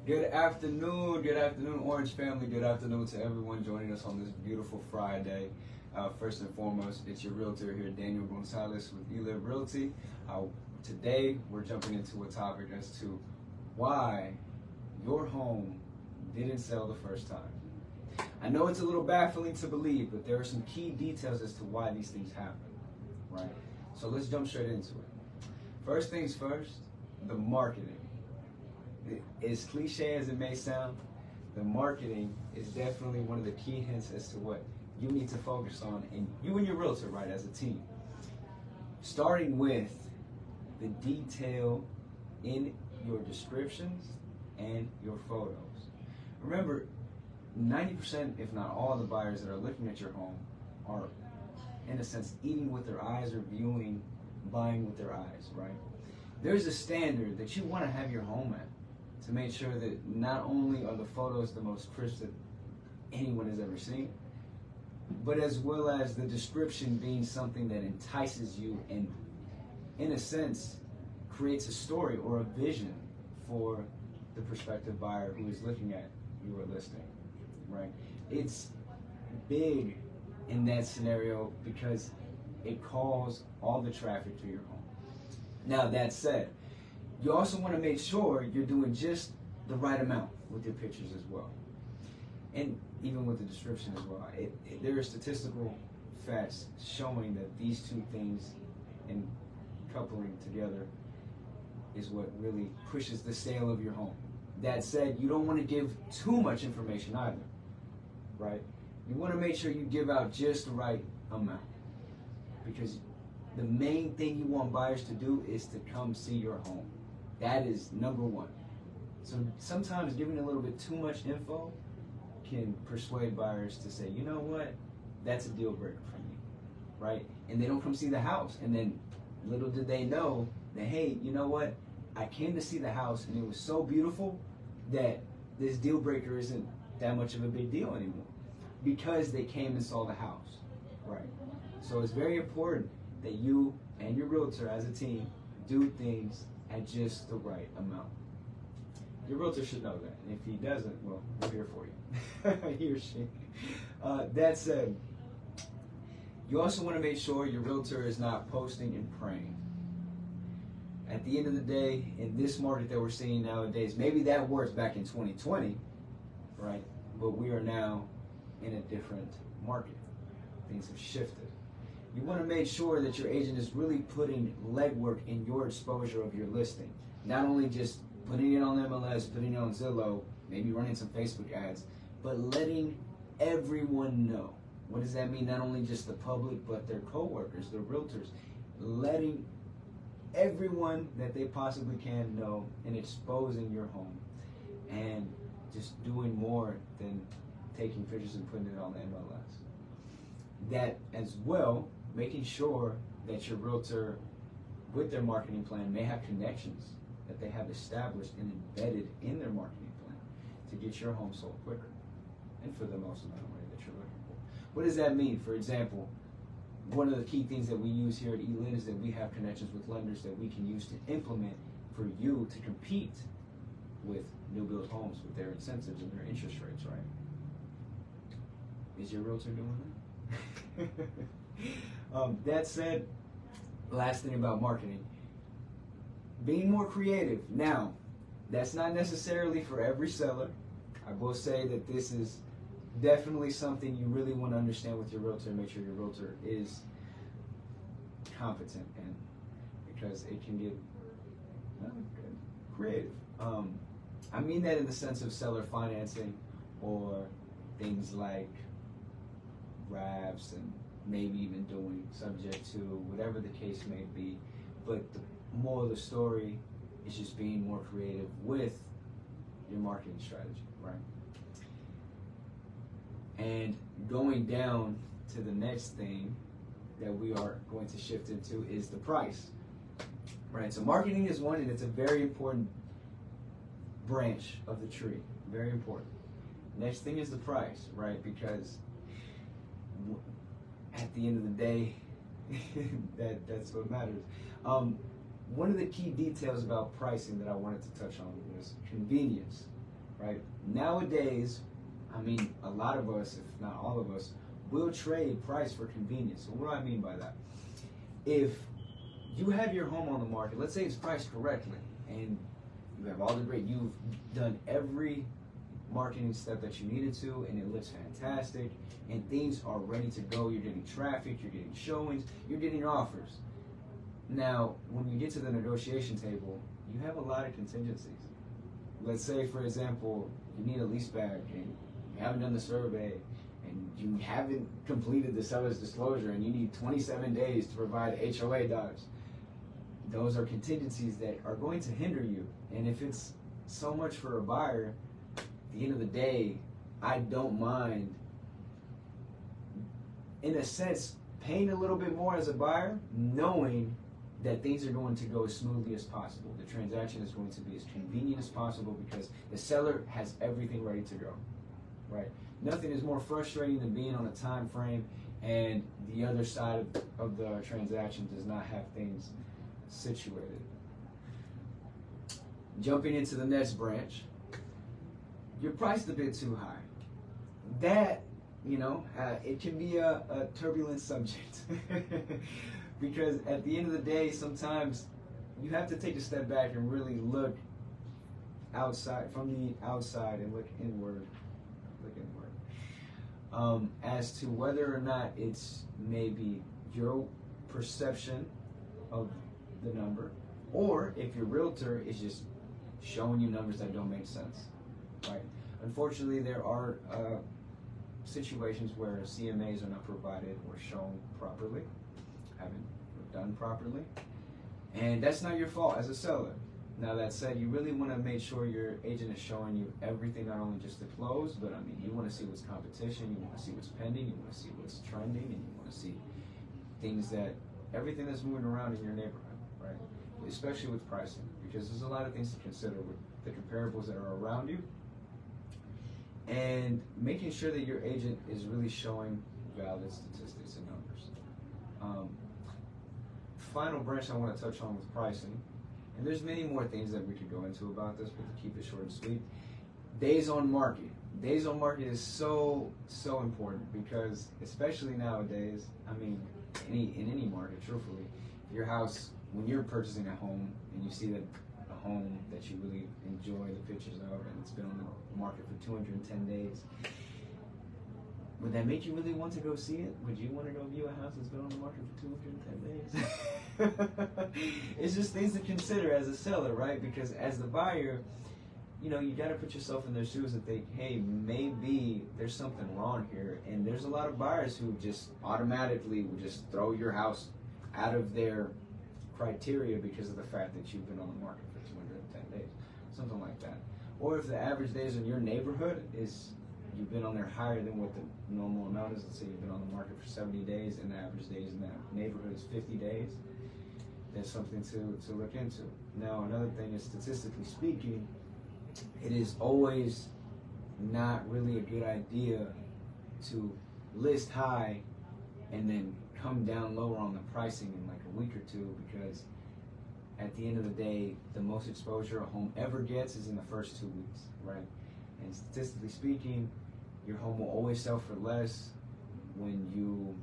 Good afternoon, Orange family. Good afternoon to everyone joining us on this beautiful Friday. First and foremost, it's your realtor here, Daniel Gonzalez with eLive Realty. Today, we're jumping into a topic as to why your home didn't sell the first time. I know it's a little baffling to believe, but there are some key details as to why these things happen, right? So let's jump straight into it. First things first, the marketing. As cliche as it may sound, the marketing is definitely one of the key hints as to what you need to focus on, and you and your realtor, right, as a team. Starting with the detail in your descriptions and your photos. Remember, 90%, if not all, of the buyers that are looking at your home are, in a sense, eating with their eyes or buying with their eyes, right? There's a standard that you want to have your home at, to make sure that not only are the photos the most crisp that anyone has ever seen, but as well as the description being something that entices you and, in a sense, creates a story or a vision for the prospective buyer who is looking at your listing, right? It's big in that scenario because it calls all the traffic to your home. Now, that said, you also want to make sure you're doing just the right amount with your pictures as well. And even with the description as well. There are statistical facts showing that these two things and coupling together is what really pushes the sale of your home. That said, you don't want to give too much information either, right? You want to make sure you give out just the right amount, because the main thing you want buyers to do is to come see your home. That is number one. So sometimes giving a little bit too much info can persuade buyers to say, you know what, that's a deal breaker for me, right? And they don't come see the house. And then little did they know that, hey, you know what, I came to see the house and it was so beautiful that this deal breaker isn't that much of a big deal anymore because they came and saw the house, right? So it's very important that you and your realtor as a team do things at just the right amount. Your realtor should know that, and if he doesn't, well, we're here for you. He or she. That said, you also want to make sure your realtor is not posting and praying. At the end of the day, in this market that we're seeing nowadays, maybe that worked back in 2020, right? But we are now in a different market. Things have shifted. You want to make sure that your agent is really putting legwork in your exposure of your listing. Not only just putting it on MLS, putting it on Zillow, maybe running some Facebook ads, but letting everyone know. What does that mean? Not only just the public, but their coworkers, their realtors. Letting everyone that they possibly can know and exposing your home. And just doing more than taking pictures and putting it on the MLS. That as well, making sure that your realtor, with their marketing plan, may have connections that they have established and embedded in their marketing plan to get your home sold quicker and for the most amount of money that you're looking for. What does that mean? For example, one of the key things that we use here at eLive is that we have connections with lenders that we can use to implement for you to compete with new build homes with their incentives and their interest rates, right? Is your realtor doing that? That said, last thing about marketing, being more creative. Now, that's not necessarily for every seller. I will say that this is definitely something you really want to understand with your realtor and make sure your realtor is competent in, because it can get creative. I mean that in the sense of seller financing or things like RAVs and maybe even doing subject to whatever the case may be. But the moral of the story is just being more creative with your marketing strategy, right? And going down to the next thing that we are going to shift into is the price, right? So marketing is one, and it's a very important branch of the tree, very important. Next thing is the price, right? Because at the end of the day, that's what matters. One of the key details about pricing that I wanted to touch on was convenience, right? Nowadays, I mean, a lot of us, if not all of us, will trade price for convenience. So what do I mean by that? If you have your home on the market, let's say it's priced correctly, and you have all the great, you've done every marketing step that you needed to, and it looks fantastic, and things are ready to go. You're getting traffic, you're getting showings, you're getting offers. Now, when you get to the negotiation table, you have a lot of contingencies. Let's say, for example, you need a lease back, and you haven't done the survey, and you haven't completed the seller's disclosure, and you need 27 days to provide HOA docs. Those are contingencies that are going to hinder you. And if it's so much for a buyer, at the end of the day, I don't mind, in a sense, paying a little bit more as a buyer, knowing that things are going to go as smoothly as possible. The transaction is going to be as convenient as possible because the seller has everything ready to go, right? Nothing is more frustrating than being on a time frame and the other side of the transaction does not have things situated. Jumping into the next branch, you're priced a bit too high. That, it can be a turbulent subject because at the end of the day, sometimes you have to take a step back and really look outside, from the outside, and look inward, as to whether or not it's maybe your perception of the number, or if your realtor is just showing you numbers that don't make sense, right? Unfortunately, there are situations where CMAs are not provided or shown properly, haven't done properly, and that's not your fault as a seller. Now that said, you really want to make sure your agent is showing you everything, not only just the close, but I mean, you want to see what's competition, you want to see what's pending, you want to see what's trending, and you want to see things everything that's moving around in your neighborhood, right? Especially with pricing, because there's a lot of things to consider with the comparables that are around you, and making sure that your agent is really showing valid statistics and numbers. Final branch I want to touch on with pricing, and there's many more things that we could go into about this, but to keep it short and sweet, days on market. Days on market is so important because, especially nowadays, I mean, in any market, truthfully, your house, when you're purchasing a home and you see that a home that you really enjoy the pictures of, and it's been on the market for 210 days, would that make you really want to go see it? Would you want to go view a house that's been on the market for 210 days? It's just things to consider as a seller, right? Because as the buyer, you got to put yourself in their shoes and think, hey, maybe there's something wrong here. And there's a lot of buyers who just automatically will just throw your house out of their criteria because of the fact that you've been on the market for 210 days, something like that. Or if the average days in your neighborhood is, you've been on there higher than what the normal amount is. Let's say you've been on the market for 70 days and the average days in that neighborhood is 50 days. That's something to look into. Now, another thing is, statistically speaking, it is always not really a good idea to list high and then come down lower on the pricing in like a week or two, because at the end of the day, the most exposure a home ever gets is in the first 2 weeks, right? And statistically speaking, your home will always sell for less when you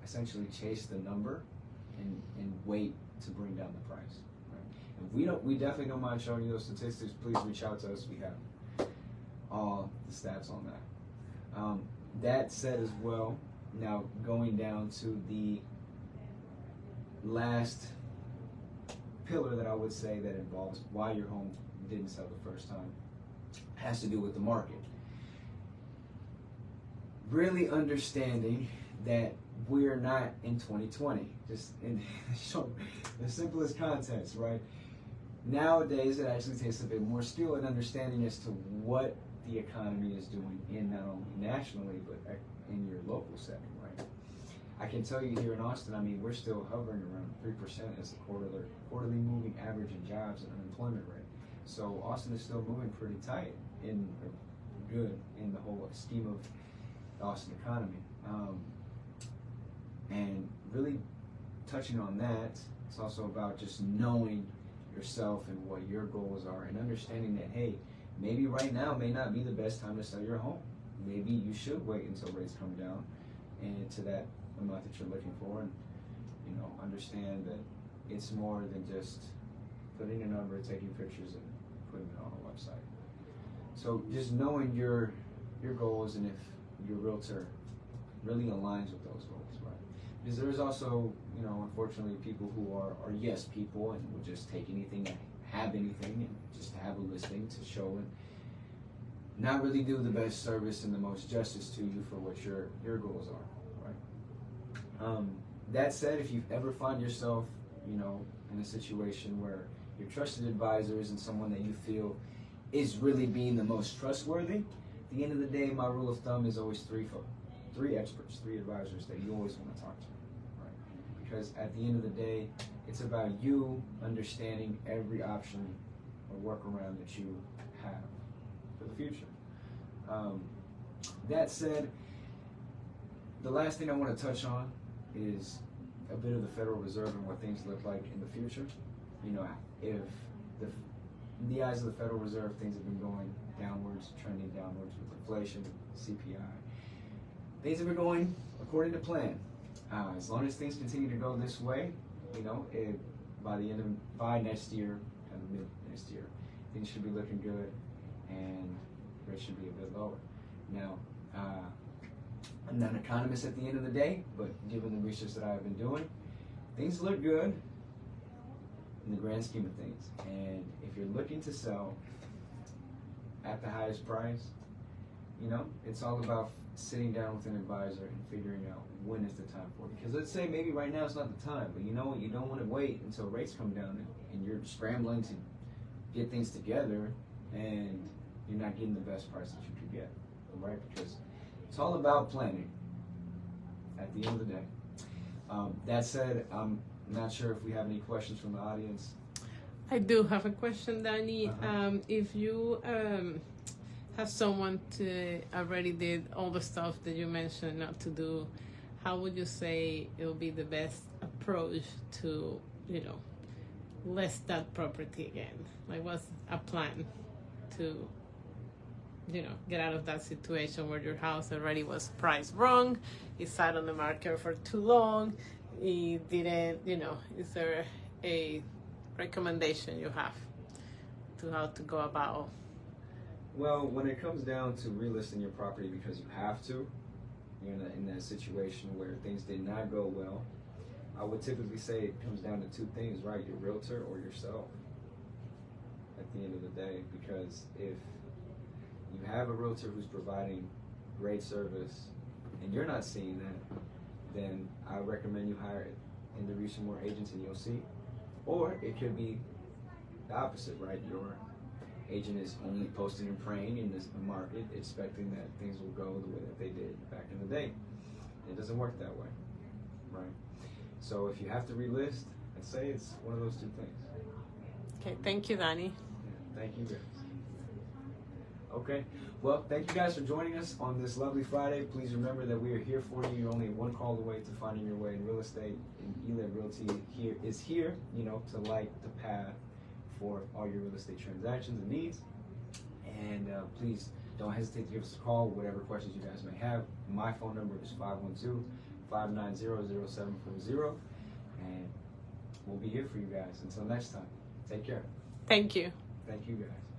essentially chase the number and wait to bring down the price. Right? And we definitely don't mind showing you those statistics. Please reach out to us. We have all the stats on that. That said as well, now going down to the last pillar that I would say that involves why your home didn't sell the first time, has to do with the market. Really understanding that we're not in 2020, just in the simplest context, right? Nowadays, it actually takes a bit more skill and understanding as to what the economy is doing in not only nationally, but in your local setting, right? I can tell you here in Austin, I mean, we're still hovering around 3% as the quarterly moving average in jobs and unemployment rate. So Austin is still moving pretty tight good in the whole scheme of the Austin economy. And really touching on that, it's also about just knowing yourself and what your goals are, and understanding that, hey, maybe right now may not be the best time to sell your home. Maybe you should wait until rates come down and to that amount that you're looking for, and understand that it's more than just putting a number, taking pictures, and putting it on a website. So just knowing your goals and if your realtor really aligns with those goals, right? Because there is also, unfortunately, people who are yes people and will just take anything to have anything and just have a listing to show and not really do the best service and the most justice to you for what your goals are, right? That said, if you ever find yourself, in a situation where your trusted advisors and someone that you feel is really being the most trustworthy, at the end of the day, my rule of thumb is always three experts, 3 advisors that you always want to talk to, right? Because at the end of the day, it's about you understanding every option or workaround that you have for the future. That said, the last thing I want to touch on is a bit of the Federal Reserve and what things look like in the future. If in the eyes of the Federal Reserve, things have been going downwards, trending downwards with inflation, CPI. Things have been going according to plan. As long as things continue to go this way, by next year, kind of mid next year, things should be looking good, and rates should be a bit lower. Now, I'm not an economist at the end of the day, but given the research that I've been doing, things look good in the grand scheme of things. And if you're looking to sell at the highest price, it's all about sitting down with an advisor and figuring out when is the time for it. Because let's say maybe right now it's not the time, but you don't want to wait until rates come down and you're scrambling to get things together and you're not getting the best price that you could get, right? Because it's all about planning at the end of the day. That said, I'm not sure if we have any questions from the audience. I do have a question, Danny. If you have someone to already did all the stuff that you mentioned not to do, how would you say it will be the best approach to, list that property again? Like, what's a plan to get out of that situation where your house already was priced wrong, it sat on the market for too long, it didn't, is there a recommendation you have to how to go about? Well, when it comes down to relisting your property because you have to, you're in that situation where things did not go well, I would typically say it comes down to 2 things, right? Your realtor or yourself at the end of the day. Because if you have a realtor who's providing great service and you're not seeing that, then I recommend you hire and to reach some more agents and you'll see. Or it could be the opposite, right? Your agent is only posting and praying in this market, expecting that things will go the way that they did back in the day. It doesn't work that way, right? So if you have to relist, I'd say it's one of those 2 things. Okay, thank you, Danny. Yeah, thank you guys. Okay, well, thank you guys for joining us on this lovely Friday. Please remember that we are here for you. You're only 1 call away to finding your way in real estate. And eLive Realty is here, to light the path for all your real estate transactions and needs. And please don't hesitate to give us a call, whatever questions you guys may have. My phone number is 512-590-0740. And we'll be here for you guys. Until next time, take care. Thank you. Thank you guys.